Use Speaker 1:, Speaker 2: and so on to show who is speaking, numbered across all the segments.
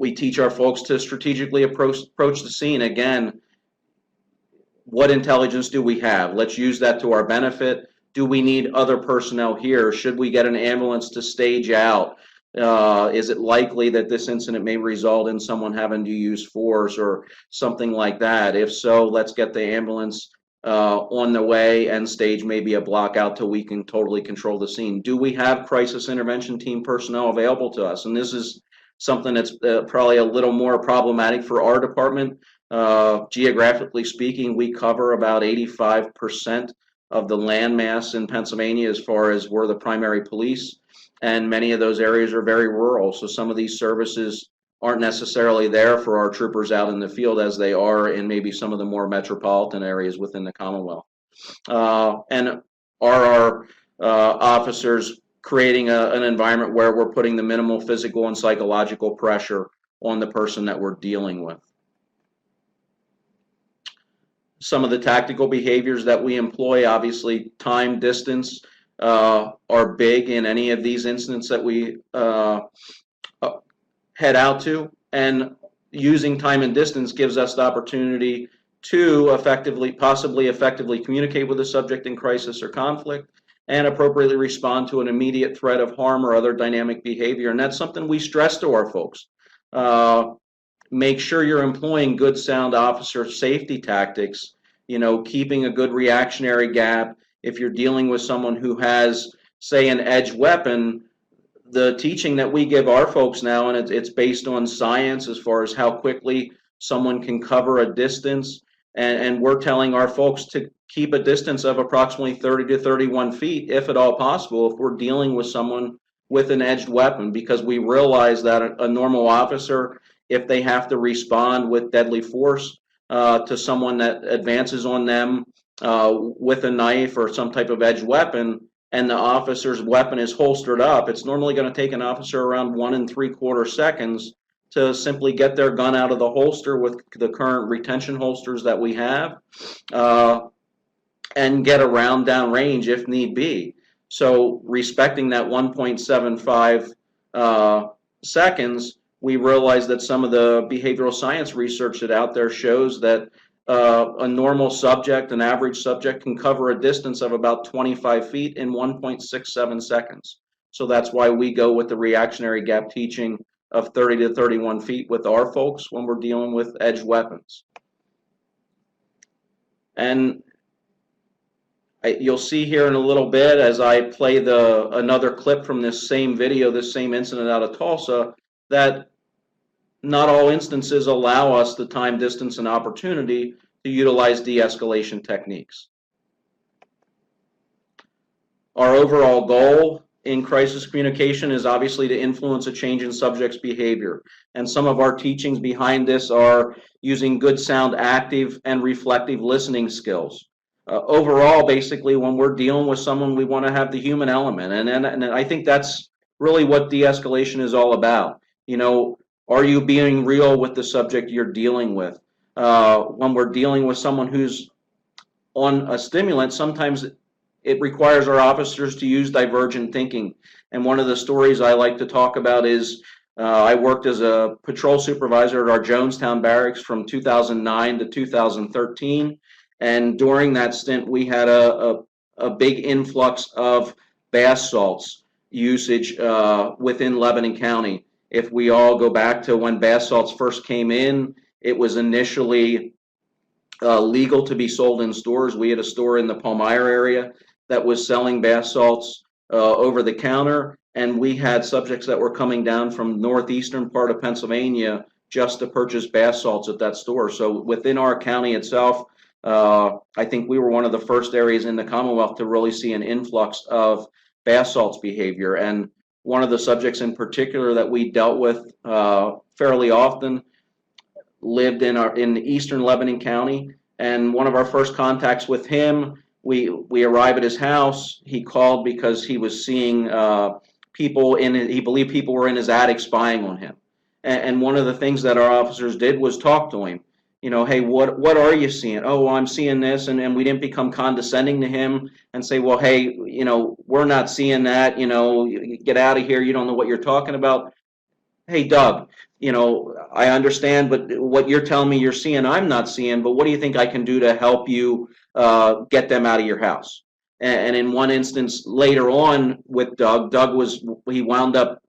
Speaker 1: We teach our folks to strategically approach the scene. Again, what intelligence do we have? Let's use that to our benefit. Do we need other personnel here? Should we get an ambulance to stage out? Is it likely that this incident may result in someone having to use force or something like that? If so, let's get the ambulance on the way and stage maybe a block out till we can totally control the scene. Do we have crisis intervention team personnel available to us? And this is something that's probably a little more problematic for our department. Geographically speaking, we cover about 85% of the landmass in Pennsylvania as far as we're the primary police, and many of those areas are very rural, so some of these services aren't necessarily there for our troopers out in the field as they are in maybe some of the more metropolitan areas within the Commonwealth. And are our officers creating an environment where we're putting the minimal physical and psychological pressure on the person that we're dealing with? Some of the tactical behaviors that we employ, obviously time, distance, are big in any of these incidents that we head out to, and using time and distance gives us the opportunity to possibly effectively communicate with the subject in crisis or conflict and appropriately respond to an immediate threat of harm or other dynamic behavior. And that's something we stress to our folks. Make sure you're employing good, sound officer safety tactics, keeping a good reactionary gap. If you're dealing with someone who has, say, an edged weapon, the teaching that we give our folks now, and it's based on science as far as how quickly someone can cover a distance, and we're telling our folks to keep a distance of approximately 30 to 31 feet, if at all possible, if we're dealing with someone with an edged weapon, because we realize that a normal officer, if they have to respond with deadly force to someone that advances on them with a knife or some type of edged weapon, and the officer's weapon is holstered up, it's normally going to take an officer around 1 3/4 seconds to simply get their gun out of the holster with the current retention holsters that we have, and get around downrange if need be. So respecting that 1.75 seconds, we realize that some of the behavioral science research that out there shows that a normal subject, an average subject, can cover a distance of about 25 feet in 1.67 seconds. So that's why we go with the reactionary gap teaching of 30 to 31 feet with our folks when we're dealing with edged weapons. And you'll see here in a little bit as I play another clip from this same video, this same incident out of Tulsa, that not all instances allow us the time, distance, and opportunity to utilize de-escalation techniques. Our overall goal in crisis communication is obviously to influence a change in subjects' behavior. And some of our teachings behind this are using good, sound, active, and reflective listening skills. Overall, basically, when we're dealing with someone, we want to have the human element. And I think that's really what de-escalation is all about. Are you being real with the subject you're dealing with? When we're dealing with someone who's on a stimulant, sometimes it requires our officers to use divergent thinking. And one of the stories I like to talk about is I worked as a patrol supervisor at our Jonestown barracks from 2009 to 2013. And during that stint, we had a big influx of bath salts usage within Lebanon County. If we all go back to when bath salts first came in, it was initially legal to be sold in stores. We had a store in the Palmyra area that was selling bath salts over the counter, and we had subjects that were coming down from northeastern part of Pennsylvania just to purchase bath salts at that store. So within our county itself, I think we were one of the first areas in the Commonwealth to really see an influx of bath salts behavior. And one of the subjects in particular that we dealt with fairly often lived in eastern Lebanon County, and one of our first contacts with him, we arrive at his house. He called because he was seeing people he believed people were in his attic spying on him. And one of the things that our officers did was talk to him. Hey, what are you seeing? Oh, well, I'm seeing this, and we didn't become condescending to him and say, well, hey, we're not seeing that, get out of here, you don't know what you're talking about. hey, Doug, I understand, but what you're telling me you're seeing, I'm not seeing, but what do you think I can do to help you get them out of your house? And in one instance later on with Doug, he wound up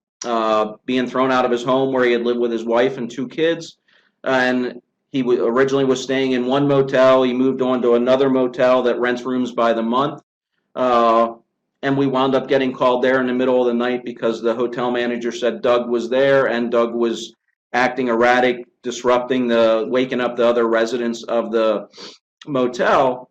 Speaker 1: being thrown out of his home where he had lived with his wife and two kids. And he originally was staying in one motel. He moved on to another motel that rents rooms by the month. Uh, and we wound up getting called there in the middle of the night because the hotel manager said Doug was there and Doug was acting erratic, waking up the other residents of the motel.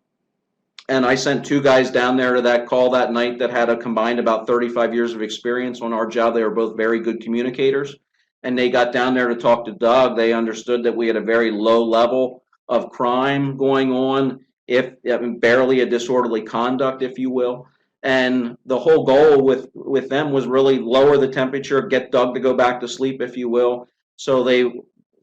Speaker 1: And I sent two guys down there to that call that night that had a combined about 35 years of experience on our job. They were both very good communicators. And they got down there to talk to Doug. They understood that we had a very low level of crime going on, barely a disorderly conduct, if you will. And the whole goal with them was really lower the temperature, get Doug to go back to sleep, if you will. So they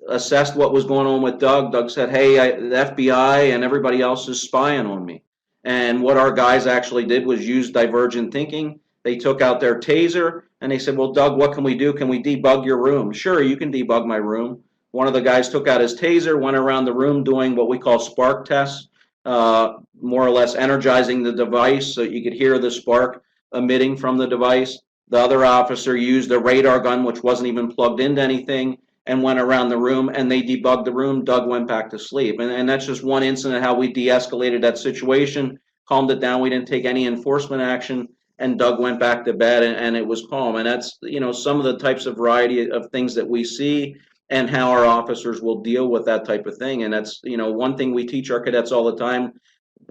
Speaker 1: assessed what was going on with Doug. Doug said, hey, the FBI and everybody else is spying on me. And what our guys actually did was use divergent thinking. They took out their taser and they said, well, Doug, what can we do? Can we debug your room? Sure, you can debug my room. One of the guys took out his taser, went around the room doing what we call spark tests, more or less energizing the device so you could hear the spark emitting from the device. The other officer used a radar gun, which wasn't even plugged into anything, and went around the room, and they debugged the room. Doug went back to sleep. And that's just one incident how we de-escalated that situation, calmed it down. We didn't take any enforcement action, and Doug went back to bed, and it was calm. And that's, some of the types of variety of things that we see and how our officers will deal with that type of thing. And that's, one thing we teach our cadets all the time,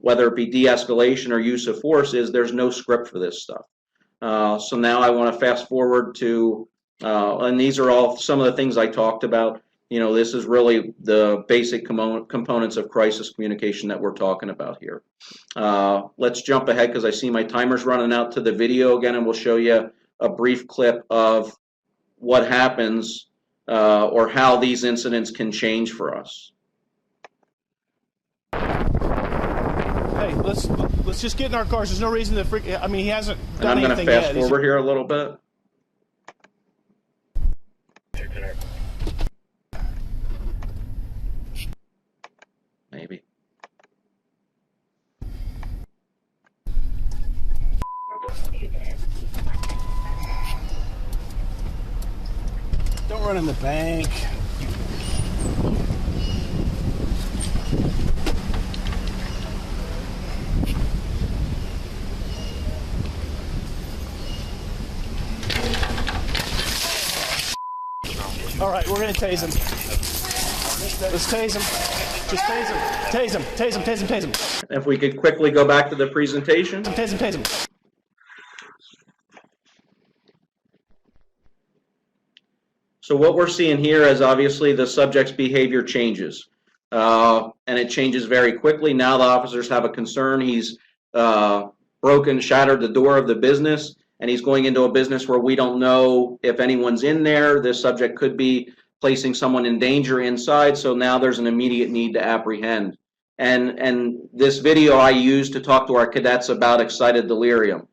Speaker 1: whether it be de-escalation or use of force, is there's no script for this stuff. So now I want to fast forward to, and these are all some of the things I talked about. This is really the basic components of crisis communication that we're talking about here. Let's jump ahead because I see my timer's running out to the video again, and we'll show you a brief clip of what happens or how these incidents can change for us.
Speaker 2: Hey, let's just get in our cars. There's no reason to freak. I mean, he hasn't done anything yet.
Speaker 1: I'm going to fast forward here a little bit. Maybe.
Speaker 2: Don't run in the bank. All right, we're going to tase him. Let's tase him. Just tase him. Tase him. Tase him. Tase him. Tase him.
Speaker 1: If we could quickly go back to the presentation.
Speaker 2: Tase him. Tase him.
Speaker 1: So what we're seeing here is obviously the subject's behavior changes. And it changes very quickly. Now the officers have a concern. He's shattered the door of the business, and he's going into a business where we don't know if anyone's in there. This subject could be placing someone in danger inside, so now there's an immediate need to apprehend. And this video I use to talk to our cadets about excited delirium.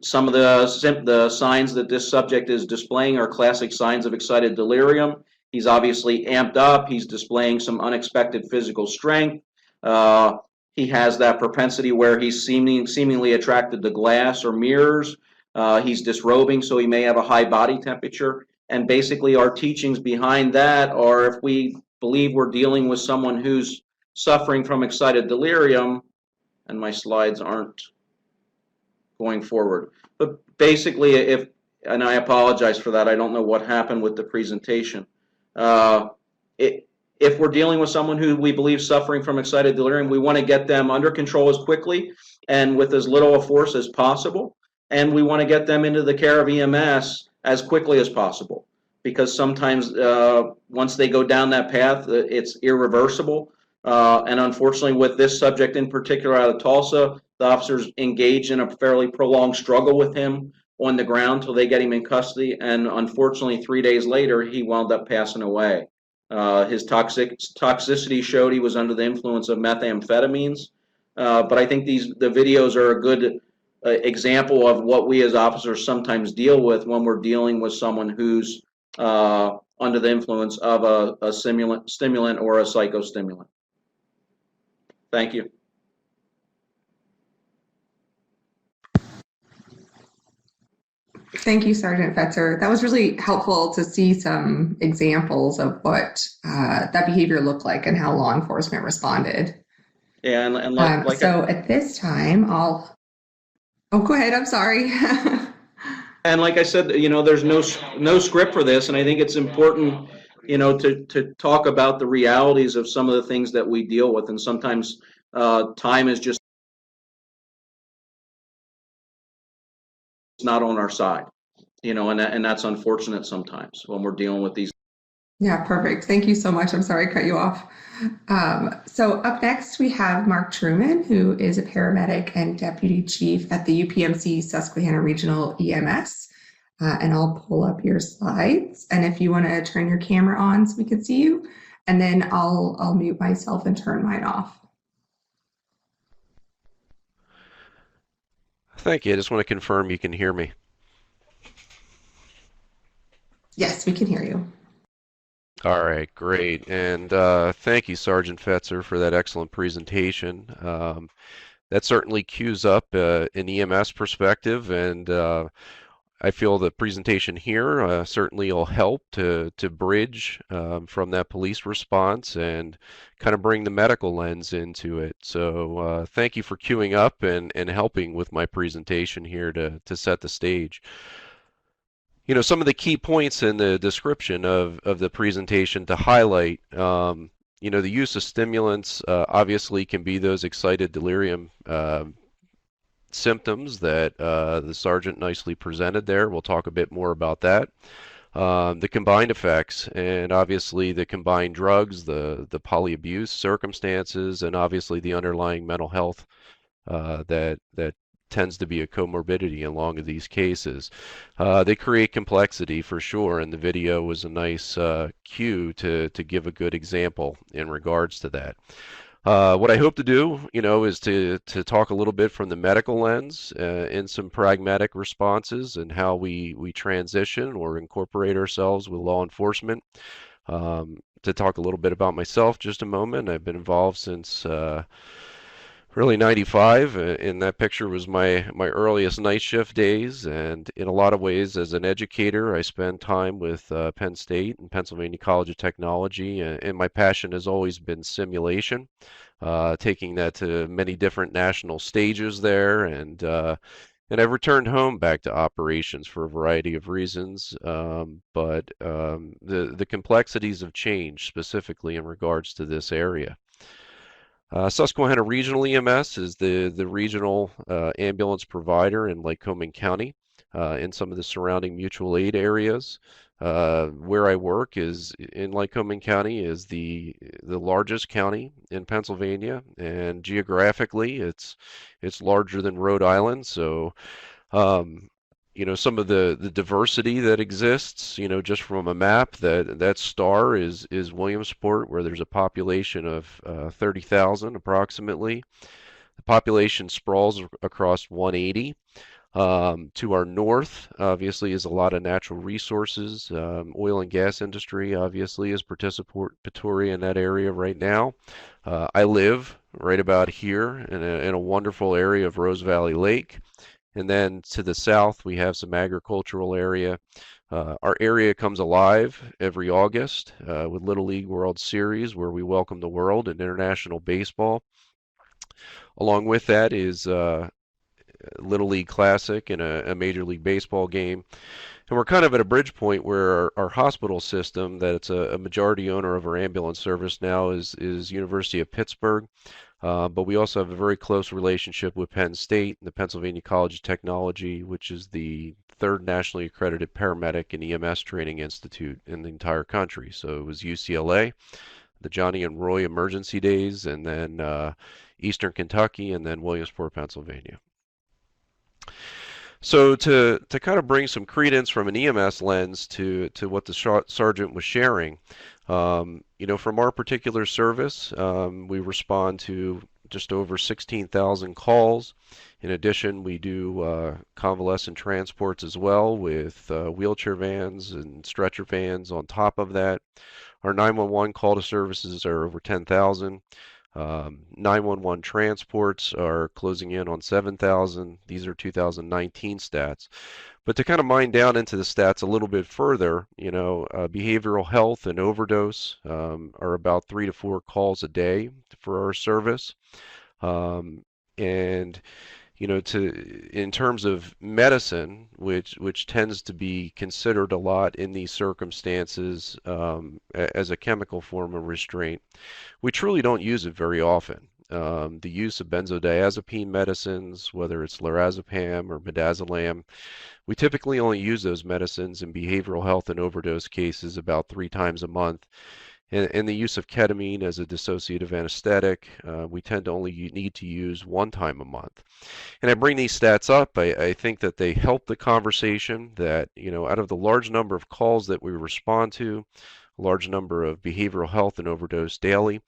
Speaker 1: Some of the signs that this subject is displaying are classic signs of excited delirium. He's obviously amped up. He's displaying some unexpected physical strength. He has that propensity where he's seemingly attracted to glass or mirrors. He's disrobing, so he may have a high body temperature. And basically our teachings behind that are, if we believe we're dealing with someone who's suffering from excited delirium, and my slides aren't going forward. But basically, and I apologize for that, I don't know what happened with the presentation. If we're dealing with someone who we believe suffering from excited delirium, we want to get them under control as quickly and with as little of force as possible. And we want to get them into the care of EMS as quickly as possible, because sometimes once they go down that path, it's irreversible. And unfortunately, with this subject in particular out of Tulsa, the officers engaged in a fairly prolonged struggle with him on the ground till they get him in custody. And unfortunately, 3 days later, he wound up passing away. His toxicity showed he was under the influence of methamphetamines. But I think the videos are a good example of what we as officers sometimes deal with when we're dealing with someone who's under the influence of a stimulant or a psychostimulant. Thank you.
Speaker 3: Thank you, Sergeant Fetzer. That was really helpful to see some examples of what that behavior looked like and how law enforcement responded.
Speaker 1: Yeah, and like
Speaker 3: so at this time, I'll. Oh, go ahead. I'm sorry.
Speaker 1: And like I said, you know, there's no script for this, and I think it's important, you know, to talk about the realities of some of the things that we deal with, and sometimes time is just not on our side, you know, and that's unfortunate sometimes when we're dealing with these.
Speaker 3: Yeah, perfect. Thank you so much. I'm sorry I cut you off. So up next, we have Mark Truman, who is a paramedic and deputy chief at the UPMC Susquehanna Regional EMS. And I'll pull up your slides. And if you want to turn your camera on so we can see you, and then I'll mute myself and turn mine off.
Speaker 4: Thank you. I just want to confirm you can hear me.
Speaker 3: Yes, we can hear you.
Speaker 4: All right, great. And thank you, Sergeant Fetzer, for that excellent presentation. That certainly cues up an EMS perspective, and I feel the presentation here certainly will help to bridge from that police response and kind of bring the medical lens into it. So thank you for queuing up and helping with my presentation here to set the stage. You know, some of the key points in the description of the presentation to highlight, you know, the use of stimulants obviously can be those excited delirium symptoms that the sergeant nicely presented there. We'll talk a bit more about that. The combined effects, and obviously the combined drugs, the polyabuse circumstances, and obviously the underlying mental health that tends to be a comorbidity in long of these cases. They create complexity for sure, and the video was a nice cue to give a good example in regards to that. What I hope to do, you know, is to talk a little bit from the medical lens in some pragmatic responses and how we transition or incorporate ourselves with law enforcement. To talk a little bit about myself just a moment. I've been involved since really 95, and that picture was my earliest night shift days, and in a lot of ways as an educator I spend time with Penn State and Pennsylvania College of Technology, and my passion has always been simulation, taking that to many different national stages there, and I've returned home back to operations for a variety of reasons, but the complexities have changed specifically in regards to this area. Susquehanna Regional EMS is the regional ambulance provider in Lycoming County, in some of the surrounding mutual aid areas. Where I work is in Lycoming County, is the largest county in Pennsylvania, and geographically it's larger than Rhode Island. So you know, some of the diversity that exists, you know, just from a map, that star is Williamsport, where there's a population of 30,000 approximately. The population sprawls across 180. To our north, obviously, is a lot of natural resources. Oil and gas industry, obviously, is participatory in that area right now. I live right about here in a wonderful area of Rose Valley Lake. And then to the south, we have some agricultural area. Our area comes alive every August with Little League World Series, where we welcome the world in international baseball. Along with that is Little League Classic and a Major League Baseball game. And we're kind of at a bridge point where our hospital system, that it's a majority owner of our ambulance service now, is University of Pittsburgh. But we also have a very close relationship with Penn State and the Pennsylvania College of Technology, which is the third nationally accredited paramedic and EMS training institute in the entire country. So it was UCLA, the Johnny and Roy Emergency Days, and then Eastern Kentucky, and then Williamsport, Pennsylvania. So to kind of bring some credence from an EMS lens to what the sergeant was sharing, you know, from our particular service, we respond to just over 16,000 calls. In addition, we do convalescent transports as well with wheelchair vans and stretcher vans on top of that. Our 911 call to services are over 10,000. 911 transports are closing in on 7,000. These are 2019 stats. But to kind of mine down into the stats a little bit further, behavioral health and overdose are about 3 to 4 calls a day for our service. And in terms of medicine, which tends to be considered a lot in these circumstances as a chemical form of restraint, we truly don't use it very often. The use of benzodiazepine medicines, whether it's lorazepam or midazolam, we typically only use those medicines in behavioral health and overdose cases about 3 times a month. And the use of ketamine as a dissociative anesthetic, we tend to only need to use 1 time a month. And I bring these stats up, I think that they help the conversation that, out of the large number of calls that we respond to, a large number of behavioral health and overdose daily,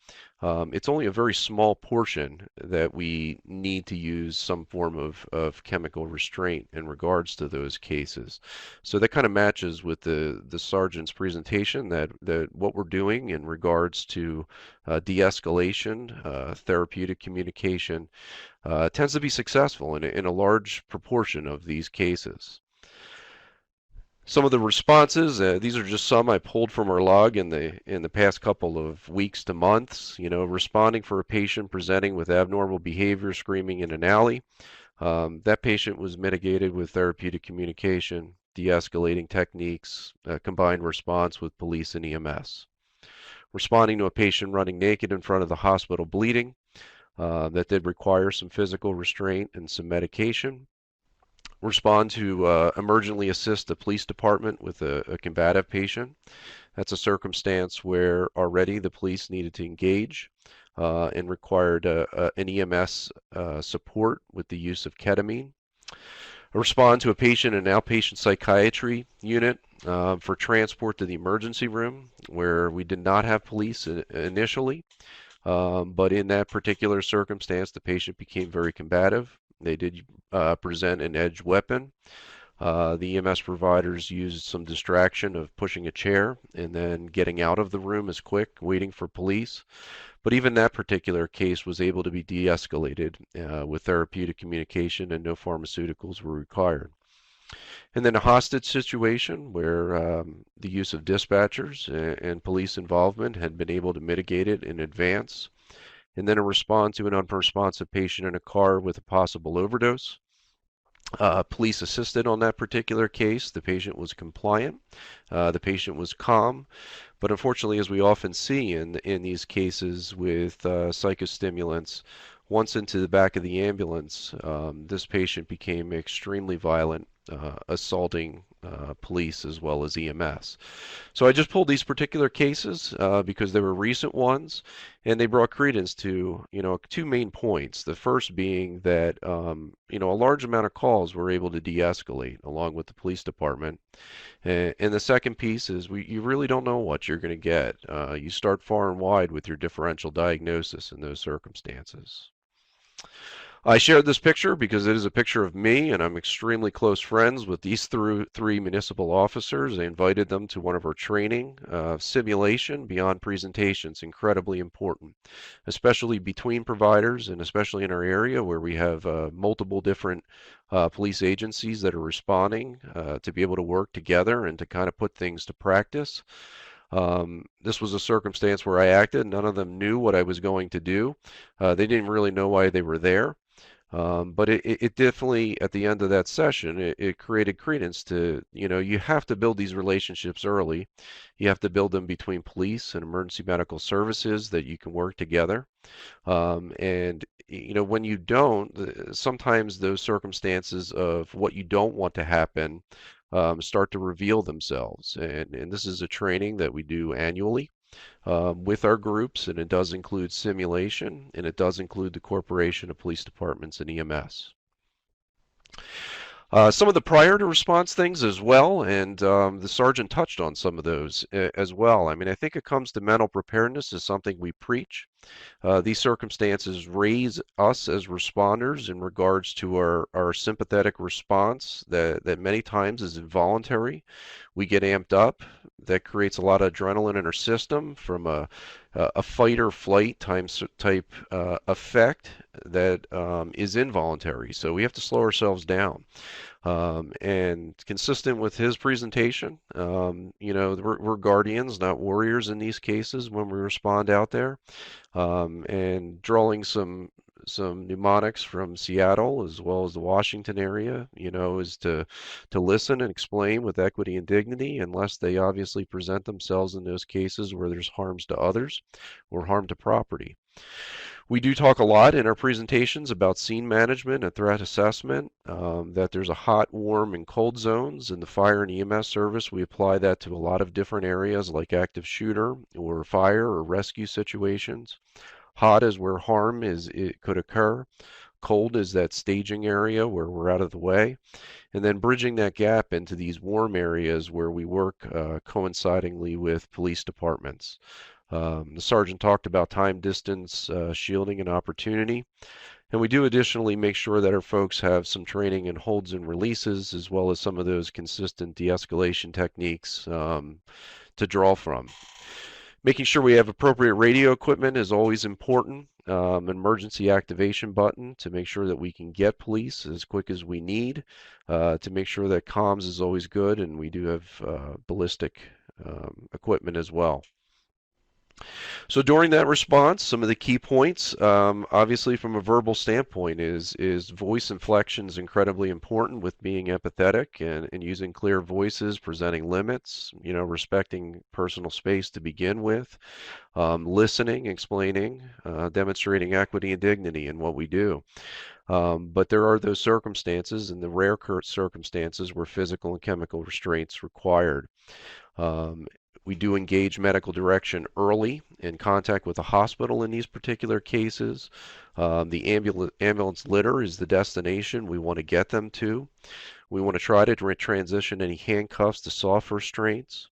Speaker 4: it's only a very small portion that we need to use some form of chemical restraint in regards to those cases. So that kind of matches with the sergeant's presentation that what we're doing in regards to de-escalation, therapeutic communication, tends to be successful in a large proportion of these cases. Some of the responses, these are just some I pulled from our log in the past couple of weeks to months. Responding for a patient presenting with abnormal behavior, screaming in an alley. That patient was mitigated with therapeutic communication, de-escalating techniques, combined response with police and EMS. Responding to a patient running naked in front of the hospital bleeding, that did require some physical restraint and some medication. Respond to emergently assist the police department with a combative patient. That's a circumstance where already the police needed to engage and required an EMS support with the use of ketamine. Respond to a patient in an outpatient psychiatry unit for transport to the emergency room where we did not have police initially, but in that particular circumstance the patient became very combative. They did present an edged weapon. The EMS providers used some distraction of pushing a chair and then getting out of the room as quick, waiting for police. But even that particular case was able to be de-escalated with therapeutic communication, and no pharmaceuticals were required. And then a hostage situation where the use of dispatchers and police involvement had been able to mitigate it in advance. And then a response to an unresponsive patient in a car with a possible overdose. Police assisted on that particular case. The patient was compliant. The patient was calm. But unfortunately, as we often see in these cases with psychostimulants, once into the back of the ambulance, this patient became extremely violent, assaulting police as well as EMS. So I just pulled these particular cases because they were recent ones, and they brought credence to 2 main points. The first being that a large amount of calls were able to de-escalate along with the police department, and the second piece is you really don't know what you're going to get. You start far and wide with your differential diagnosis in those circumstances. I shared this picture because it is a picture of me, and I'm extremely close friends with these 3 municipal officers. I invited them to one of our training. Simulation beyond presentation is incredibly important, especially between providers and especially in our area where we have multiple different police agencies that are responding to be able to work together and to kind of put things to practice. This was a circumstance where I acted. None of them knew what I was going to do. They didn't really know why they were there. But it definitely, at the end of that session, it created credence to, you have to build these relationships early. You have to build them between police and emergency medical services that you can work together. And when you don't, sometimes those circumstances of what you don't want to happen start to reveal themselves. And this is a training that we do annually with our groups, and it does include simulation, and it does include the Corporation of Police Departments and EMS. Some of the prior to response things as well, and the sergeant touched on some of those as well. I mean, I think it comes to mental preparedness is something we preach. These circumstances raise us as responders in regards to our sympathetic response that many times is involuntary. We get amped up. That creates a lot of adrenaline in our system from a fight or flight type effect that is involuntary. So we have to slow ourselves down. And consistent with his presentation, we're guardians, not warriors in these cases when we respond out there. And drawing some mnemonics from Seattle as well as the Washington area, is to listen and explain with equity and dignity, unless they obviously present themselves in those cases where there's harms to others or harm to property. We do talk a lot in our presentations about scene management and threat assessment, that there's a hot, warm, and cold zones in the fire and EMS service. We apply that to a lot of different areas like active shooter or fire or rescue situations. Hot is where it could occur. Cold is that staging area where we're out of the way. And then bridging that gap into these warm areas where we work coincidingly with police departments. The sergeant talked about time, distance, shielding, and opportunity. And we do additionally make sure that our folks have some training in holds and releases, as well as some of those consistent de-escalation techniques to draw from. Making sure we have appropriate radio equipment is always important. Emergency activation button to make sure that we can get police as quick as we need. To make sure that comms is always good, and we do have ballistic equipment as well. So during that response, some of the key points, obviously from a verbal standpoint, is voice inflection is incredibly important with being empathetic and using clear voices, presenting limits, respecting personal space to begin with, listening, explaining, demonstrating equity and dignity in what we do. But there are those circumstances, and the rare circumstances, where physical and chemical restraints required. We do engage medical direction early in contact with the hospital in these particular cases. The ambulance litter is the destination we want to get them to. We want to try to transition any handcuffs to soft restraints.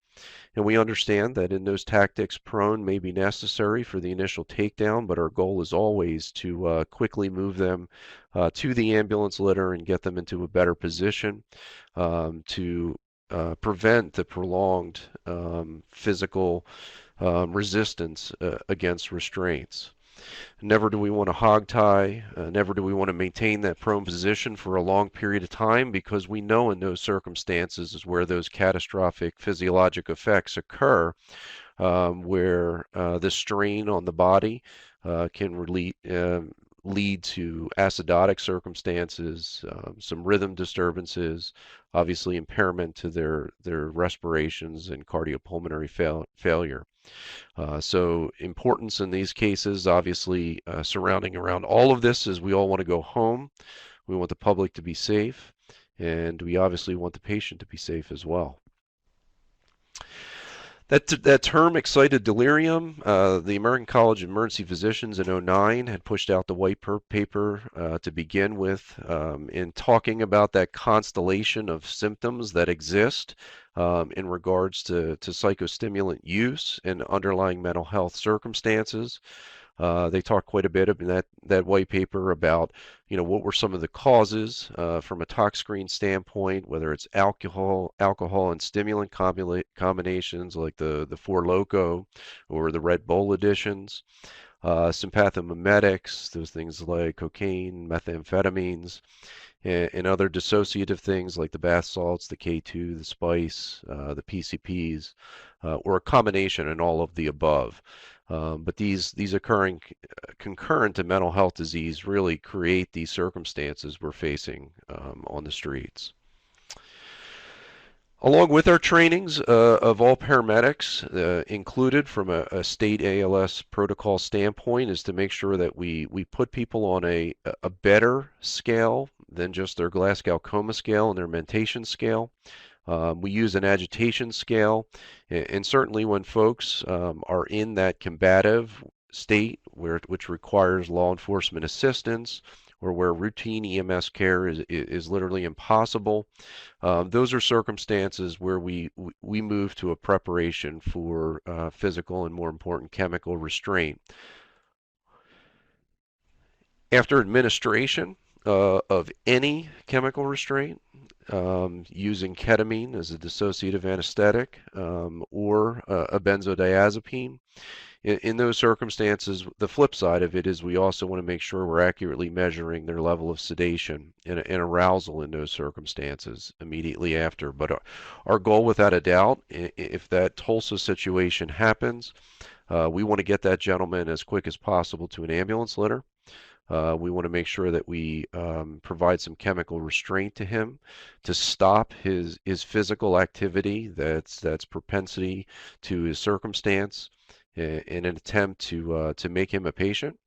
Speaker 4: And we understand that in those tactics, prone may be necessary for the initial takedown, but our goal is always to quickly move them to the ambulance litter and get them into a better position to prevent the prolonged physical resistance against restraints. Never do we want to hog tie, never do we want to maintain that prone position for a long period of time, because we know in those circumstances is where those catastrophic physiologic effects occur, where the strain on the body can lead to acidotic circumstances, some rhythm disturbances, obviously impairment to their respirations and cardiopulmonary failure. So importance in these cases, obviously surrounding around all of this, is we all want to go home. We want the public to be safe, and we obviously want the patient to be safe as well. That term, excited delirium, the American College of Emergency Physicians in '09 had pushed out the white paper to begin with, in talking about that constellation of symptoms that exist in regards to psychostimulant use and underlying mental health circumstances. They talked quite a bit in that white paper about, what were some of the causes from a tox screen standpoint, whether it's alcohol and stimulant combinations like the Four Loko or the Red Bull editions, sympathomimetics, those things like cocaine, methamphetamines, and other dissociative things like the bath salts, the K2, the spice, the PCPs, or a combination in all of the above. But these occurring concurrent to mental health disease really create these circumstances we're facing on the streets. Along with our trainings of all paramedics, included from a state ALS protocol standpoint, is to make sure that we put people on a better scale than just their Glasgow Coma scale and their mentation scale. We use an agitation scale, and certainly when folks are in that combative state which requires law enforcement assistance, or where routine EMS care is literally impossible, those are circumstances where we move to a preparation for physical and, more important, chemical restraint. After administration of any chemical restraint, using ketamine as a dissociative anesthetic, or a benzodiazepine, in those circumstances, the flip side of it is we also want to make sure we're accurately measuring their level of sedation and arousal in those circumstances immediately after. But our goal, without a doubt, if that Tulsa situation happens, we want to get that gentleman as quick as possible to an ambulance litter. We want to make sure that we provide some chemical restraint to him to stop his physical activity that's propensity to his circumstance, in an attempt to make him a patient,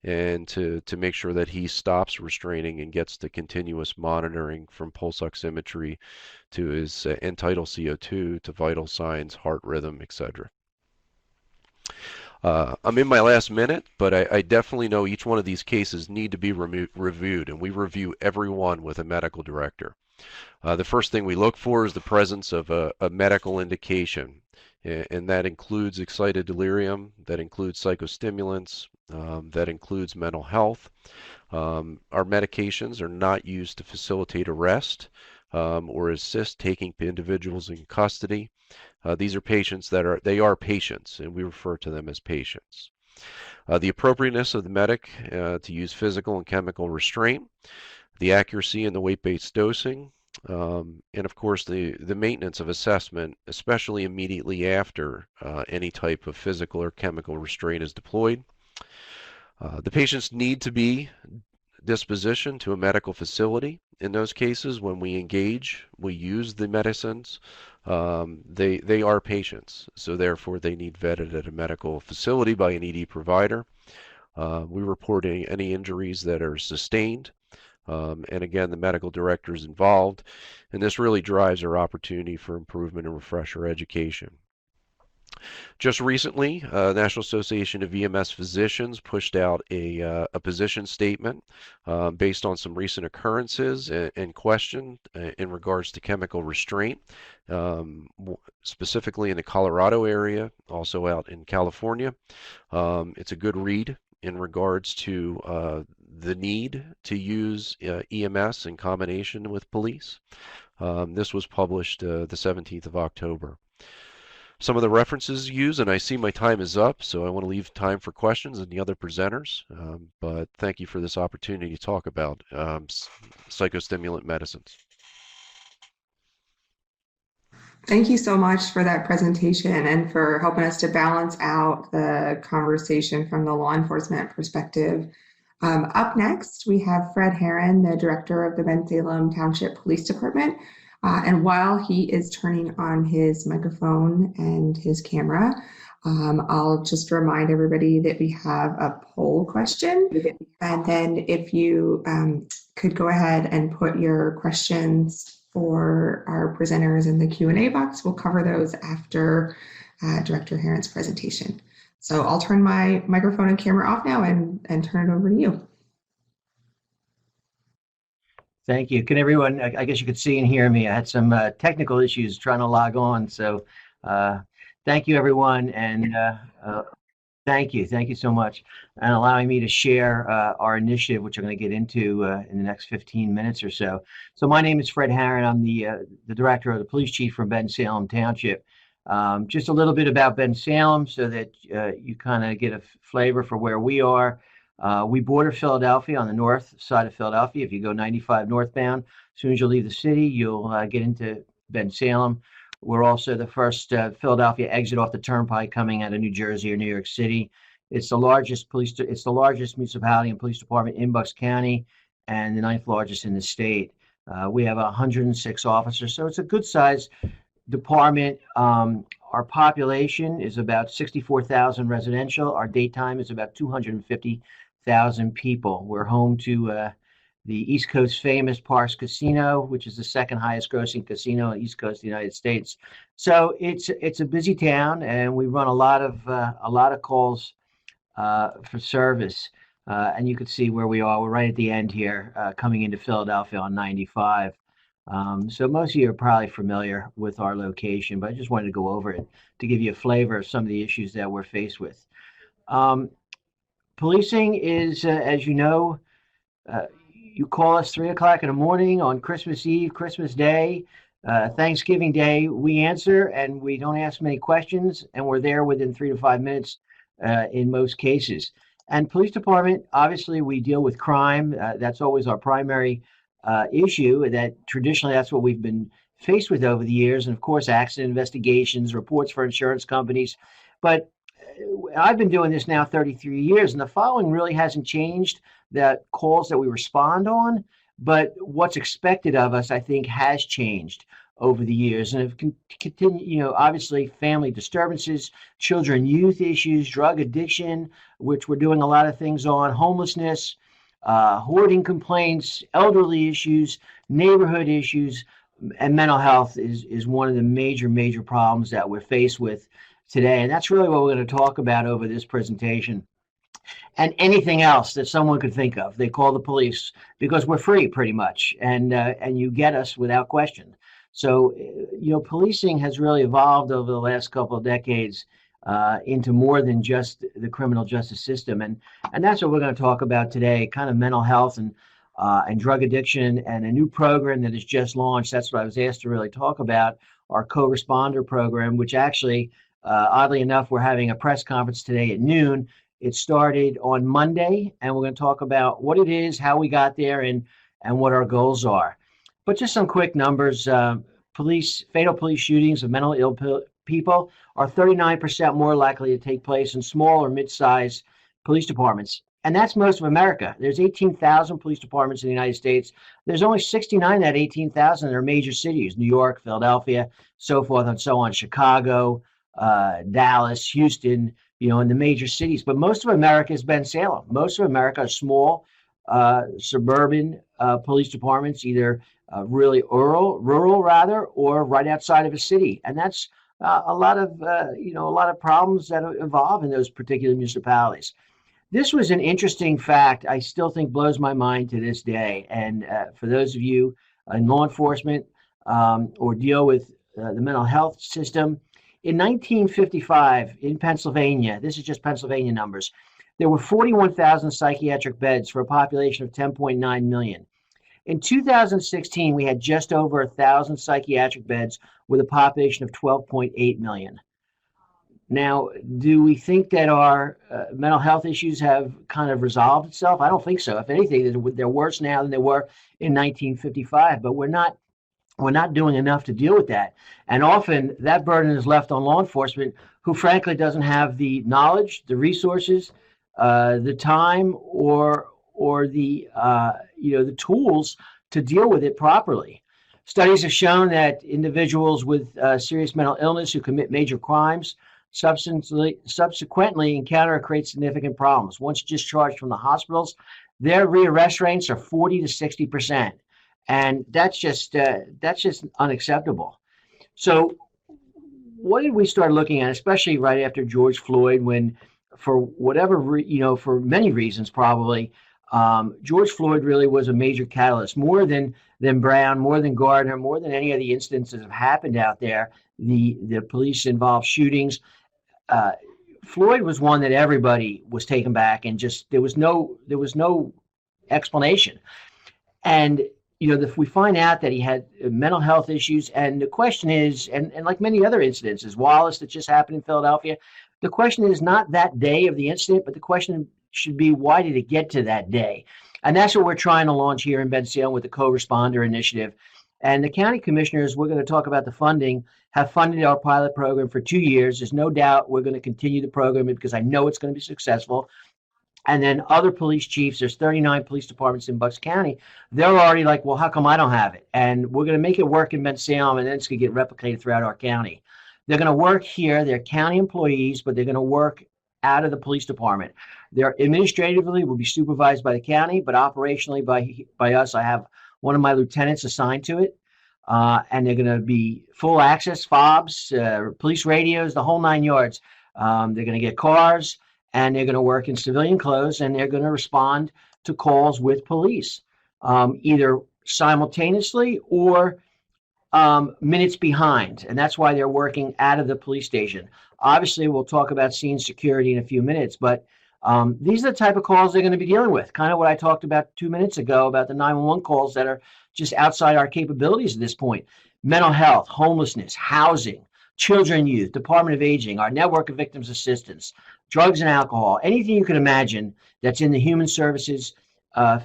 Speaker 4: and to make sure that he stops restraining and gets to continuous monitoring from pulse oximetry to his end-tidal CO2 to vital signs, heart rhythm, etc. I'm in my last minute, but I definitely know each one of these cases need to be reviewed, and we review every one with a medical director. The first thing we look for is the presence of a medical indication, and that includes excited delirium, that includes psychostimulants, that includes mental health. Our medications are not used to facilitate arrest or assist taking individuals in custody. These are patients that are patients, and we refer to them as patients. The appropriateness of the medic to use physical and chemical restraint, the accuracy and the weight-based dosing, and of course the maintenance of assessment, especially immediately after any type of physical or chemical restraint is deployed. The patients need to be dispositioned to a medical facility. In those cases, when we engage, we use the medicines. They are patients, so therefore they need vetted at a medical facility by an ED provider. We report any injuries that are sustained, and again, the medical director is involved, and this really drives our opportunity for improvement and refresher education. Just recently, National Association of EMS Physicians pushed out a position statement based on some recent occurrences and question in regards to chemical restraint, specifically in the Colorado area, also out in California. It's a good read in regards to the need to use EMS in combination with police. This was published the 17th of October. Some of the references used, and I see my time is up, so I want to leave time for questions and the other presenters, but thank you for this opportunity to talk about psychostimulant medicines.
Speaker 3: Thank you so much for that presentation and for helping us to balance out the conversation from the law enforcement perspective. Up next, we have Fred Herron, the director of the Bensalem Township Police Department. And while he is turning on his microphone and his camera, I'll just remind everybody that we have a poll question. And then if you could go ahead and put your questions for our presenters in the Q&A box, we'll cover those after Director Herron's presentation. So I'll turn my microphone and camera off now and turn it over to you.
Speaker 5: Thank you. Can everyone, I guess you could see and hear me. I had some technical issues trying to log on. So thank you, everyone. And thank you so much. And allowing me to share our initiative, which I'm going to get into in the next 15 minutes or so. So my name is Fred Herron. I'm the director of the police chief from Bensalem Township. Just a little bit about Bensalem so that you kind of get a flavor for where we are. We border Philadelphia on the north side of Philadelphia. If you go 95 northbound, as soon as you leave the city, you'll get into Bensalem. We're also the first Philadelphia exit off the turnpike coming out of New Jersey or New York City. It's the largest municipality and police department in Bucks County, and the 9th largest in the state. We have 106 officers, so it's a good size department. Our population is about 64,000 residential. Our daytime is about 250,000 people. We're home to the East Coast famous Parks Casino, which is the second highest grossing casino on the East Coast of the United States. So it's a busy town, and we run a lot of calls for service. And you can see where we are. We're right at the end here, coming into Philadelphia on 95. So most of you are probably familiar with our location, but I just wanted to go over it to give you a flavor of some of the issues that we're faced with. Policing is, as you know, you call us 3 o'clock in the morning on Christmas Eve, Christmas Day, Thanksgiving Day. We answer, and we don't ask many questions, and we're there within 3 to 5 minutes in most cases. And police department, obviously, we deal with crime. That's always our primary issue. That traditionally, that's what we've been faced with over the years, and of course, accident investigations, reports for insurance companies. But I've been doing this now 33 years, and the following really hasn't changed: the calls that we respond on, but what's expected of us, I think, has changed over the years. And it continue, obviously family disturbances, children, youth issues, drug addiction, which we're doing a lot of things on, homelessness, hoarding complaints, elderly issues, neighborhood issues, and mental health is one of the major problems that we're faced with today. And that's really what we're going to talk about over this presentation. And anything else that someone could think of, they call the police, because we're free pretty much, and you get us without question. So, policing has really evolved over the last couple of decades into more than just the criminal justice system, and that's what we're going to talk about today: kind of mental health and drug addiction, and a new program that is just launched. That's what I was asked to really talk about: our co-responder program, which actually, oddly enough, we're having a press conference today at noon. It started on Monday, and we're going to talk about what it is, how we got there, and what our goals are. But just some quick numbers. Fatal police shootings of mentally ill people are 39% more likely to take place in small or mid-sized police departments. And that's most of America. There's 18,000 police departments in the United States. There's only 69 out of 18,000 that are major cities: New York, Philadelphia, so forth and so on, Chicago, Dallas, Houston, in the major cities. But most of America is Ben Salem. Most of America are small, suburban police departments, either really rural rather, or right outside of a city. And that's a lot of problems that evolve in those particular municipalities. This was an interesting fact I still think blows my mind to this day. And for those of you in law enforcement or deal with the mental health system, in 1955 in Pennsylvania, this is just Pennsylvania numbers, there were 41,000 psychiatric beds for a population of 10.9 million. In 2016, we had just over 1,000 psychiatric beds with a population of 12.8 million. Now, do we think that our mental health issues have kind of resolved itself? I don't think so. If anything, they're worse now than they were in 1955, but we're not doing enough to deal with that. And often that burden is left on law enforcement, who frankly doesn't have the knowledge, the resources, the time, or the tools to deal with it properly. Studies have shown that individuals with serious mental illness who commit major crimes subsequently encounter or create significant problems. Once discharged from the hospitals, their rearrest rates are 40 to 60%. And that's just unacceptable. So what did we start looking at, especially right after George Floyd, when, for whatever, for many reasons probably, George Floyd really was a major catalyst, more than Brown, more than Gardner, more than any of the incidents that have happened out there, the police-involved shootings. Floyd was one that everybody was taken back, and just there was no explanation. And if we find out that he had mental health issues, and the question is, and like many other incidences, Wallace that just happened in Philadelphia, the question is not that day of the incident, but the question should be, why did it get to that day? And that's what we're trying to launch here in Ben Salem with the co-responder initiative. And the county commissioners, we're going to talk about the funding, have funded our pilot program for 2 years. There's no doubt we're going to continue the program because I know it's going to be successful. And then other police chiefs, there's 39 police departments in Bucks County. They're already like, well, how come I don't have it? And we're going to make it work in Ben Salem, and then it's going to get replicated throughout our county. They're going to work here. They're county employees, but they're going to work out of the police department. They're administratively will be supervised by the county, but operationally by us. I have one of my lieutenants assigned to it, and they're going to be full access, fobs, police radios, the whole 9 yards. They're going to get cars, and they're going to work in civilian clothes, and they're going to respond to calls with police, either simultaneously or minutes behind. And that's why they're working out of the police station. Obviously, we'll talk about scene security in a few minutes, but These are the type of calls they're going to be dealing with. Kind of what I talked about 2 minutes ago about the 911 calls that are just outside our capabilities at this point. Mental health, homelessness, housing, children and youth, Department of Aging, our network of victims assistance, drugs and alcohol, anything you can imagine that's in the human services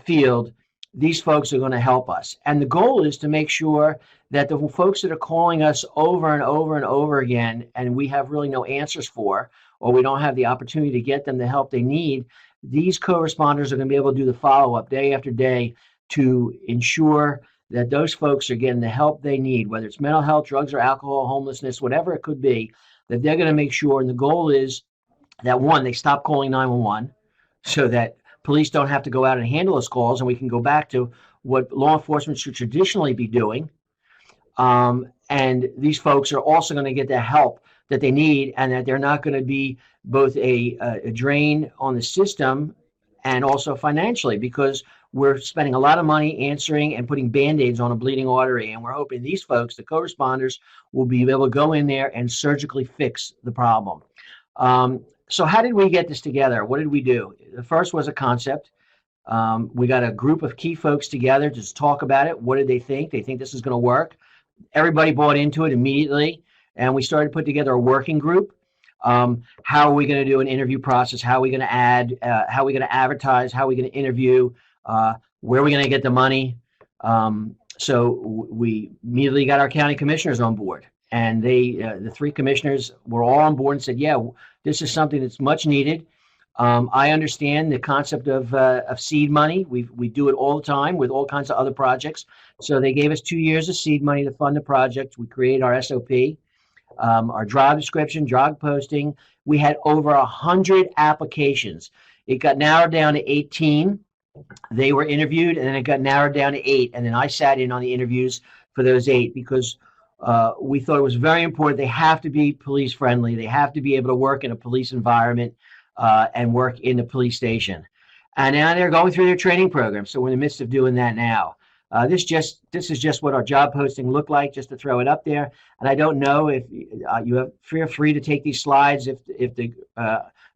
Speaker 5: field, these folks are going to help us. And the goal is to make sure that the folks that are calling us over and over and over again, and we have really no answers for, or we don't have the opportunity to get them the help they need, these co-responders are going to be able to do the follow-up day after day to ensure that those folks are getting the help they need, whether it's mental health, drugs or alcohol, homelessness, whatever it could be, that they're going to make sure. And the goal is that, one, they stop calling 911 so that police don't have to go out and handle those calls, and we can go back to what law enforcement should traditionally be doing. And these folks are also going to get the help that they need, and that they're not going to be both a drain on the system and also financially, because we're spending a lot of money answering and putting Band-Aids on a bleeding artery. And we're hoping these folks, the co-responders, will be able to go in there and surgically fix the problem. So how did we get this together? What did we do? The first was a concept. We got a group of key folks together to just talk about it. What did they think? They think this is going to work. Everybody bought into it immediately. And we started to put together a working group. How are we going to do an interview process? How are we going to add? How are we going to advertise? How are we going to interview? Where are we going to get the money? So we immediately got our county commissioners on board, and the three commissioners were all on board and said, yeah, this is something that's much needed. I understand the concept of seed money. We do it all the time with all kinds of other projects. So they gave us 2 years of seed money to fund the project. We created our SOP, our job description, job posting. We had over 100 applications. It got narrowed down to 18. They were interviewed, and then it got narrowed down to 8. And then I sat in on the interviews for those 8 because we thought it was very important. They have to be police friendly. They have to be able to work in a police environment and work in the police station. And now they're going through their training program. So we're in the midst of doing that now. This is just what our job posting looked like, just to throw it up there. And I don't know if feel free to take these slides. If the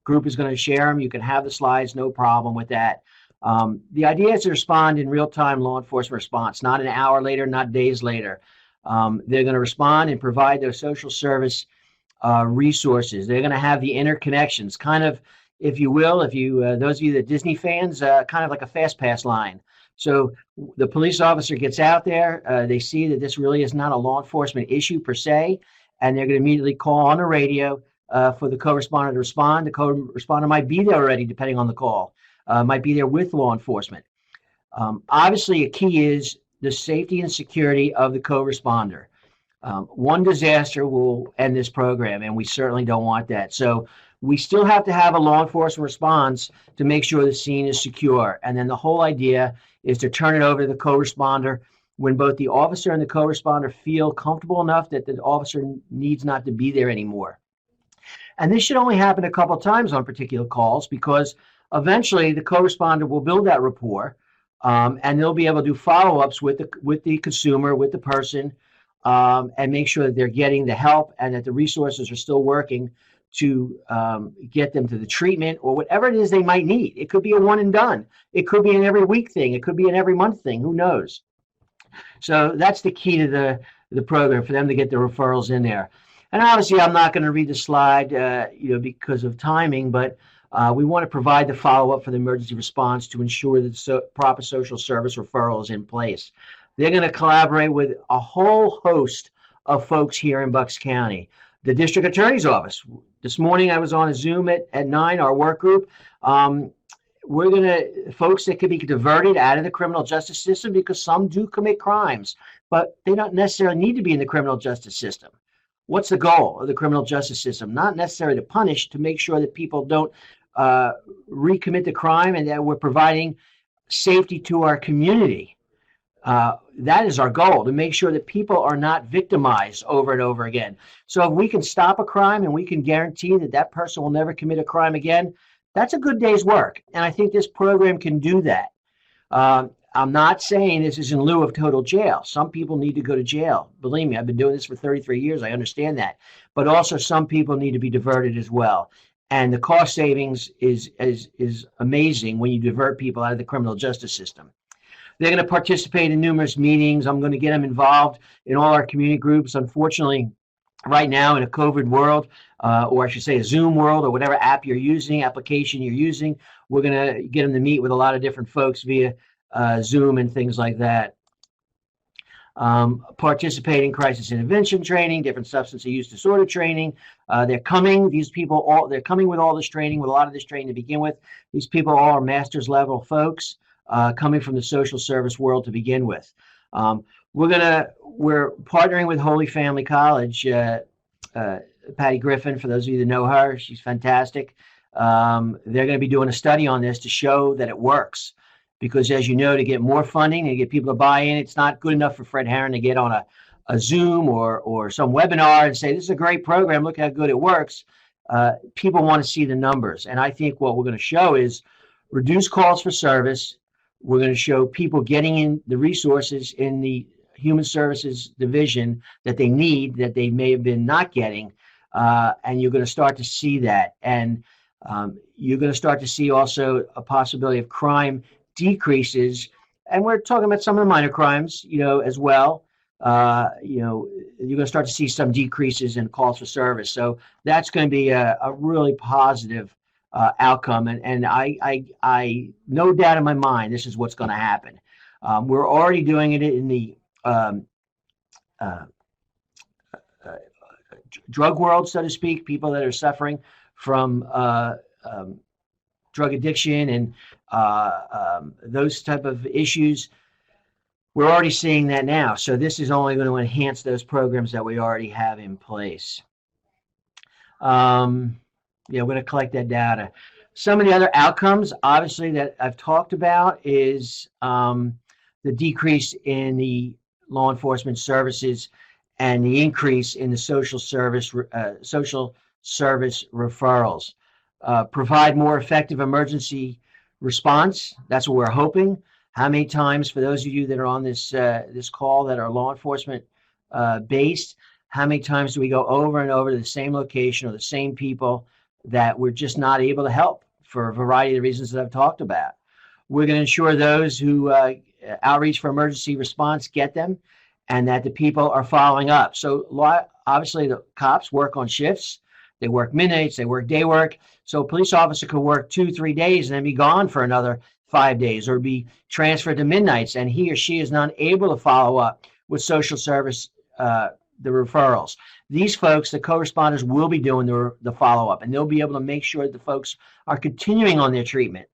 Speaker 5: group is going to share them, you can have the slides, no problem with that. The idea is to respond in real-time law enforcement response, not an hour later, not days later. They're going to respond and provide those social service resources. They're going to have the interconnections, kind of, if you will, those of you that are Disney fans, kind of like a fast pass line. So the police officer gets out there, they see that this really is not a law enforcement issue per se, and they're going to immediately call on the radio for the co-responder to respond. The co-responder might be there already, depending on the call, might be there with law enforcement. Obviously, a key is the safety and security of the co-responder. One disaster will end this program, and we certainly don't want that. So we still have to have a law enforcement response to make sure the scene is secure. And then the whole idea is to turn it over to the co-responder when both the officer and the co-responder feel comfortable enough that the officer needs not to be there anymore. And this should only happen a couple of times on particular calls, because eventually the co-responder will build that rapport, and they'll be able to do follow-ups with the consumer, with the person, and make sure that they're getting the help and that the resources are still working to get them to the treatment or whatever it is they might need. It could be a one and done. It could be an every week thing. It could be an every month thing. Who knows? So that's the key to the program, for them to get the referrals in there. And obviously, I'm not going to read the slide, because of timing, but we want to provide the follow-up for the emergency response to ensure that proper social service referral is in place. They're going to collaborate with a whole host of folks here in Bucks County. The district attorney's office. This morning I was on a Zoom at 9, our work group. We're going to, folks that could be diverted out of the criminal justice system, because some do commit crimes, but they don't necessarily need to be in the criminal justice system. What's the goal of the criminal justice system? Not necessarily to punish, to make sure that people don't recommit the crime, and that we're providing safety to our community. That is our goal, to make sure that people are not victimized over and over again. So if we can stop a crime and we can guarantee that that person will never commit a crime again, that's a good day's work. And I think this program can do that. I'm not saying this is in lieu of total jail. Some people need to go to jail. Believe me, I've been doing this for 33 years. I understand that. But also some people need to be diverted as well. And the cost savings is amazing when you divert people out of the criminal justice system. They're going to participate in numerous meetings. I'm going to get them involved in all our community groups. Unfortunately, right now in a COVID world, or I should say a Zoom world, or whatever application you're using, we're going to get them to meet with a lot of different folks via Zoom and things like that. Participate in crisis intervention training, different substance use disorder training. They're coming with all this training, with a lot of this training to begin with. These people all are master's level folks coming from the social service world to begin with. We're partnering with Holy Family College. Patty Griffin, for those of you that know her, she's fantastic. They're going to be doing a study on this to show that it works. Because as you know, to get more funding and get people to buy in, it's not good enough for Fred Herron to get on a Zoom or some webinar and say, this is a great program, look how good it works. People want to see the numbers. And I think what we're going to show is reduce calls for service. We're going to show people getting in the resources in the human services division that they need, that they may have been not getting. And you're going to start to see that. And you're going to start to see also a possibility of crime decreases, and we're talking about some of the minor crimes, as well. You're going to start to see some decreases in calls for service. So that's going to be a really positive outcome, and I no doubt in my mind this is what's going to happen. We're already doing it in the drug world, so to speak. People that are suffering from drug addiction and those type of issues, we're already seeing that now. So this is only going to enhance those programs that we already have in place. We're going to collect that data. Some of the other outcomes, obviously, that I've talked about is the decrease in the law enforcement services and the increase in the social service referrals. Provide more effective emergency response. That's what we're hoping. How many times, for those of you that are on this call that are law enforcement based, how many times do we go over and over to the same location or the same people that we're just not able to help for a variety of the reasons that I've talked about? We're going to ensure those who outreach for emergency response get them, and that the people are following up. So obviously the cops work on shifts. They work midnights, they work day work. So a police officer could work 2-3 days and then be gone for another 5 days, or be transferred to midnights, and he or she is not able to follow up with social service, the referrals. These folks, the co-responders, will be doing the follow-up, and they'll be able to make sure that the folks are continuing on their treatment.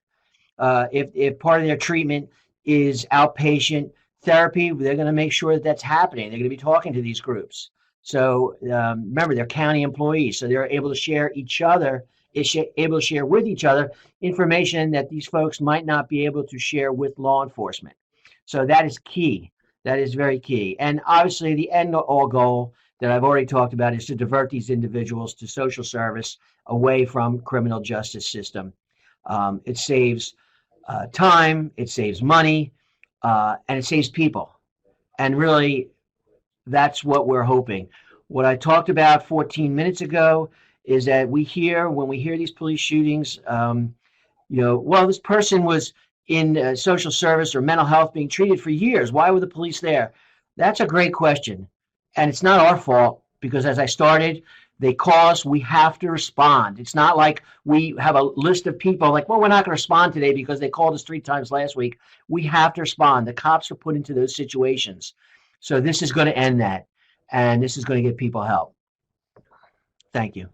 Speaker 5: If part of their treatment is outpatient therapy, they're going to make sure that that's happening. They're going to be talking to these groups. So remember, they're county employees, so they're able to share with each other information that these folks might not be able to share with law enforcement. So that is key. That is very key. And obviously, the end all goal that I've already talked about is to divert these individuals to social service, away from criminal justice system. It saves time, it saves money, and it saves people. And really, that's what we're hoping. What I talked about 14 minutes ago is that when we hear these police shootings, well, this person was in social service or mental health being treated for years. Why were the police there? That's a great question. And it's not our fault, because as I started, they call us, we have to respond. It's not like we have a list of people like, well, we're not going to respond today because they called us 3 times last week. We have to respond. The cops are put into those situations. So this is going to end that, and this is going to get people help. Thank you.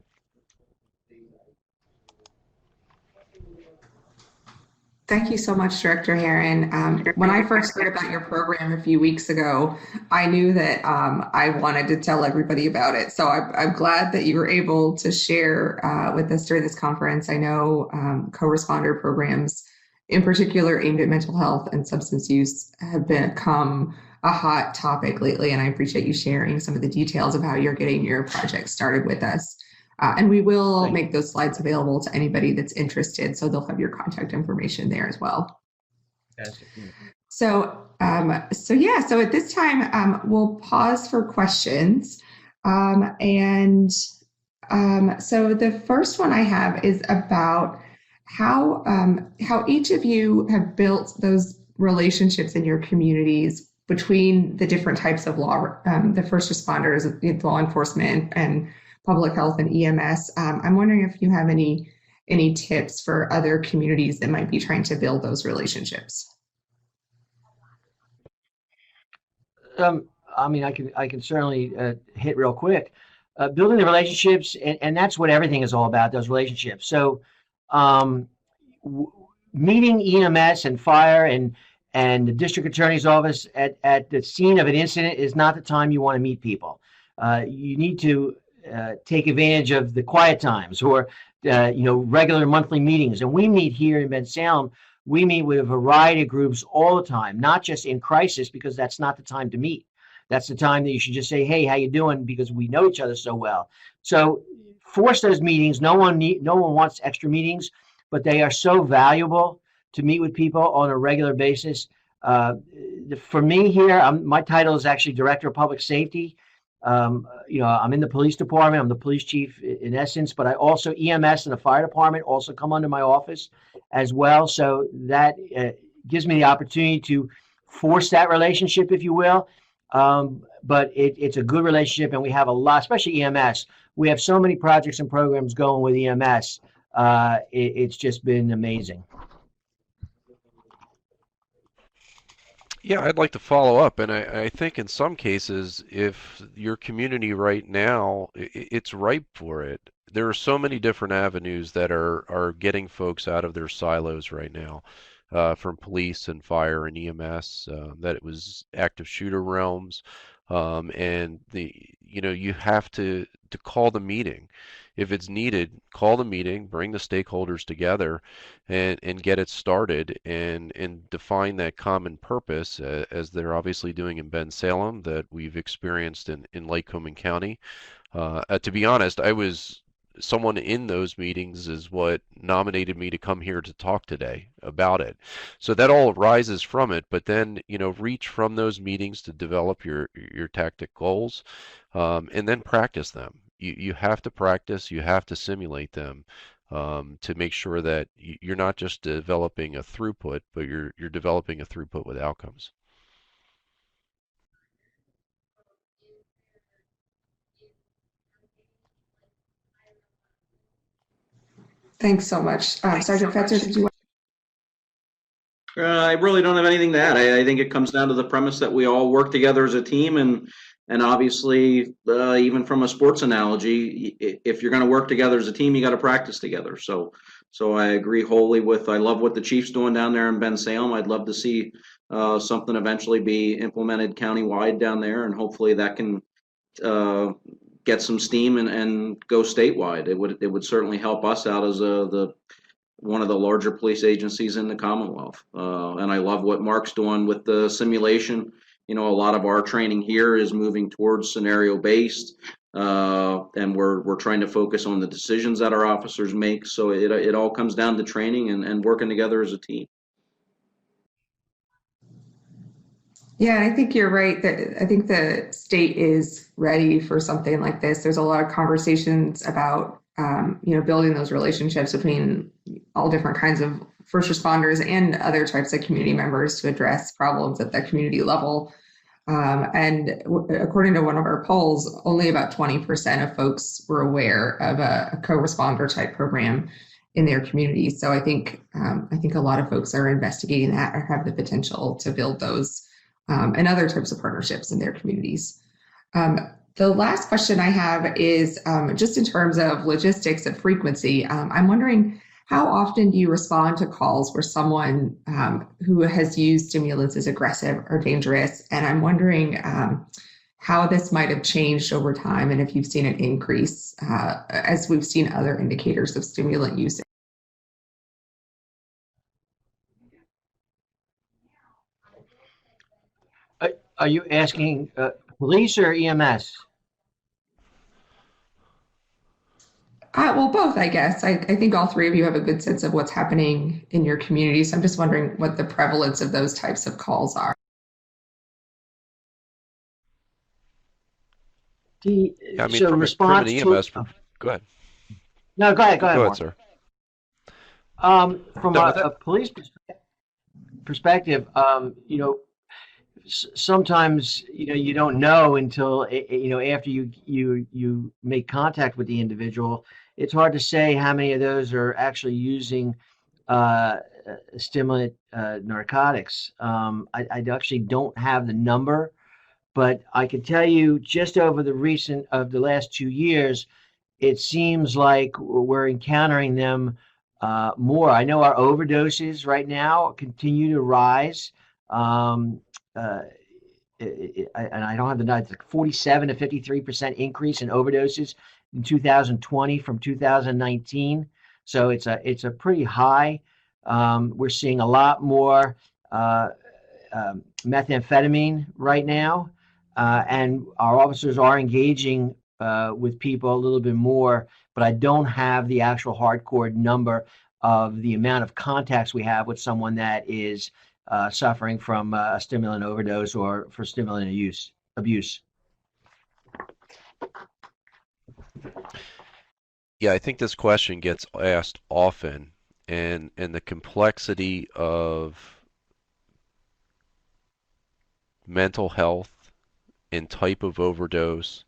Speaker 3: Thank you so much, Director Herron. When I first heard about your program a few weeks ago, I knew that I wanted to tell everybody about it. So I'm glad that you were able to share with us during this conference. I know co-responder programs, in particular aimed at mental health and substance use, have become a hot topic lately, and I appreciate you sharing some of the details of how you're getting your project started with us. And we will make those slides available to anybody that's interested, so they'll have your contact information there as well. So at this time, we'll pause for questions. So the first one I have is about how each of you have built those relationships in your communities between the different types of law, the first responders, law enforcement, and public health and EMS. I'm wondering if you have any tips for other communities that might be trying to build those relationships.
Speaker 5: I mean, I can certainly hit real quick. Building the relationships, and that's what everything is all about, those relationships. So meeting EMS and fire and the district attorney's office at the scene of an incident is not the time you want to meet people. You need to take advantage of the quiet times or regular monthly meetings. And we meet here in Bensalem. We meet with a variety of groups all the time, not just in crisis, because that's not the time to meet. That's the time that you should just say, hey, how you doing? Because we know each other so well. So force those meetings. No one wants extra meetings, but they are so valuable to meet with people on a regular basis. For me here, my title is actually Director of Public Safety. I'm in the police department. I'm the police chief in essence, but I also EMS and the fire department also come under my office as well. So that gives me the opportunity to force that relationship, if you will. But it's a good relationship, and we have a lot, especially EMS. We have so many projects and programs going with EMS. It's just been amazing.
Speaker 4: Yeah, I'd like to follow up, and I think in some cases, if your community right now, it's ripe for it. There are so many different avenues that are getting folks out of their silos right now, from police and fire and EMS, that it was active shooter realms, and you have to call the meeting. If it's needed, call the meeting, bring the stakeholders together, and get it started, and define that common purpose, as they're obviously doing in Bensalem, that we've experienced in Lycoming County. To be honest, someone in those meetings is what nominated me to come here to talk today about it. So that all arises from it, but then, reach from those meetings to develop your tactic goals, and then practice them. You have to practice, you have to simulate them, to make sure that you're not just developing a throughput, but you're developing a throughput with outcomes.
Speaker 3: Thanks so much. Sergeant Fetzer, did you want?
Speaker 1: I really don't have anything to add. I think it comes down to the premise that we all work together as a team, and obviously, even from a sports analogy, if you're going to work together as a team, you got to practice together. So I agree wholly with. I love what the Chiefs doing down there in Bensalem. I'd love to see something eventually be implemented countywide down there, and hopefully that can get some steam and go statewide. It would certainly help us out as one of the larger police agencies in the Commonwealth. And I love what Mark's doing with the simulation. A lot of our training here is moving towards scenario based, and we're trying to focus on the decisions that our officers make. So it all comes down to training and working together as a team.
Speaker 3: Yeah, I think you're right. I think the state is ready for something like this. There's a lot of conversations about building those relationships between all different kinds of first responders and other types of community members to address problems at the community level. And according to one of our polls, only about 20% of folks were aware of a co-responder type program in their community. So I think a lot of folks are investigating that or have the potential to build those and other types of partnerships in their communities. The last question I have is just in terms of logistics and frequency. I'm wondering, how often do you respond to calls where someone who has used stimulants is aggressive or dangerous? And I'm wondering how this might have changed over time and if you've seen an increase as we've seen other indicators of stimulant use.
Speaker 5: Are you asking police or EMS?
Speaker 3: Well, both, I guess. I think all three of you have a good sense of what's happening in your community. So I'm just wondering what the prevalence of those types of calls are.
Speaker 4: Yeah, I mean, from an EMS Go ahead.
Speaker 5: No, go ahead,
Speaker 4: Go ahead,
Speaker 5: Mark.
Speaker 4: sir.
Speaker 5: From
Speaker 4: Done with it?
Speaker 5: a police perspective, sometimes you don't know until after you make contact with the individual. It's hard to say how many of those are actually using uh, stimulant narcotics. I actually don't have the number, but I can tell you just over the last 2 years, it seems like we're encountering them more. I know our overdoses right now continue to rise. Um, uh, and I don't have the numbers, like 47 to 53% increase in overdoses in 2020 from 2019. So it's a pretty high. We're seeing a lot more methamphetamine right now, and our officers are engaging with people a little bit more, but I don't have the actual hardcore number of the amount of contacts we have with someone that is suffering from a stimulant overdose or for stimulant abuse.
Speaker 4: Yeah, I think this question gets asked often, and the complexity of mental health and type of overdose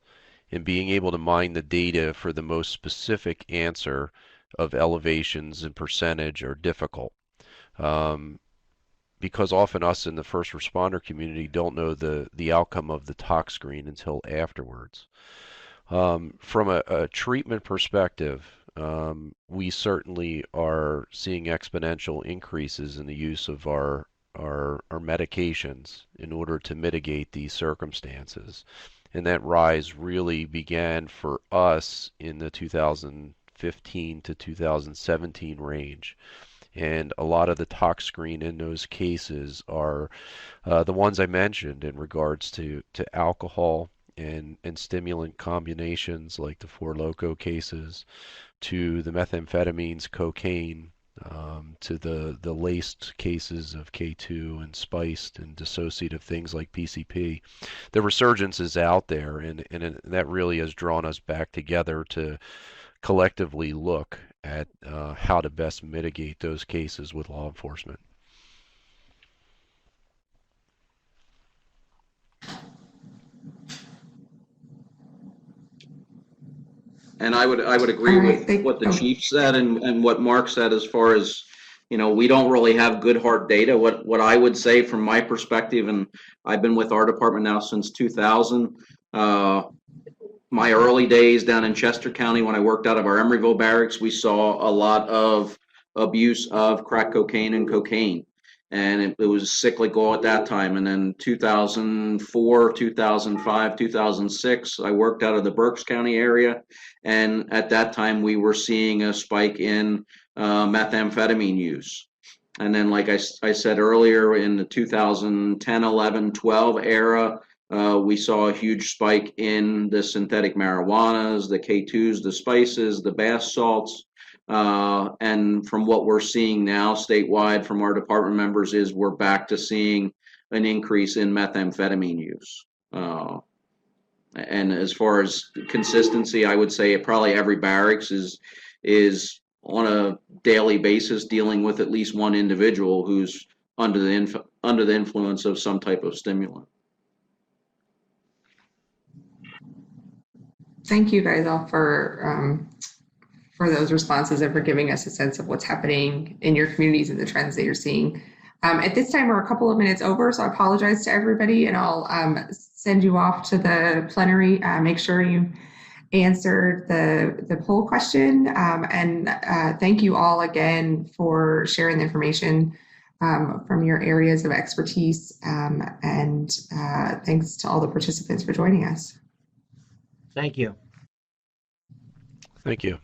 Speaker 4: and being able to mine the data for the most specific answer of elevations and percentage are difficult. Um, because often us in the first responder community don't know the outcome of the tox screen until afterwards. From a treatment perspective, we certainly are seeing exponential increases in the use of our medications in order to mitigate these circumstances. And that rise really began for us in the 2015 to 2017 range. And a lot of the tox screen in those cases are the ones I mentioned in regards to alcohol and stimulant combinations like the Four Loko cases, to the methamphetamines, cocaine, to the laced cases of K2 and spiced and dissociative things like PCP. The resurgence is out there, and that really has drawn us back together to collectively look at how to best mitigate those cases with law enforcement.
Speaker 1: And I would agree
Speaker 3: All right,
Speaker 1: with what the chief said and what Mark said as far as, we don't really have good hard data. What I would say from my perspective, and I've been with our department now since 2000. My early days down in Chester County when I worked out of our Emeryville barracks, we saw a lot of abuse of crack cocaine and cocaine. And it was cyclical at that time. And then 2004, 2005, 2006, I worked out of the Berks County area. And at that time, we were seeing a spike in methamphetamine use. And then, like I said earlier, in the 2010, 11, 12 era, we saw a huge spike in the synthetic marijuanas, the K2s, the spices, the bath salts. And from what we're seeing now statewide from our department members is we're back to seeing an increase in methamphetamine use. And as far as consistency, I would say probably every barracks is on a daily basis dealing with at least one individual who's under the influence of some type of stimulant.
Speaker 3: Thank you guys all for those responses and for giving us a sense of what's happening in your communities and the trends that you're seeing. At this time, we're a couple of minutes over, so I apologize to everybody, and I'll send you off to the plenary. Make sure you answered the poll question, and thank you all again for sharing the information from your areas of expertise, and thanks to all the participants for joining us.
Speaker 5: Thank you.
Speaker 4: Thank you.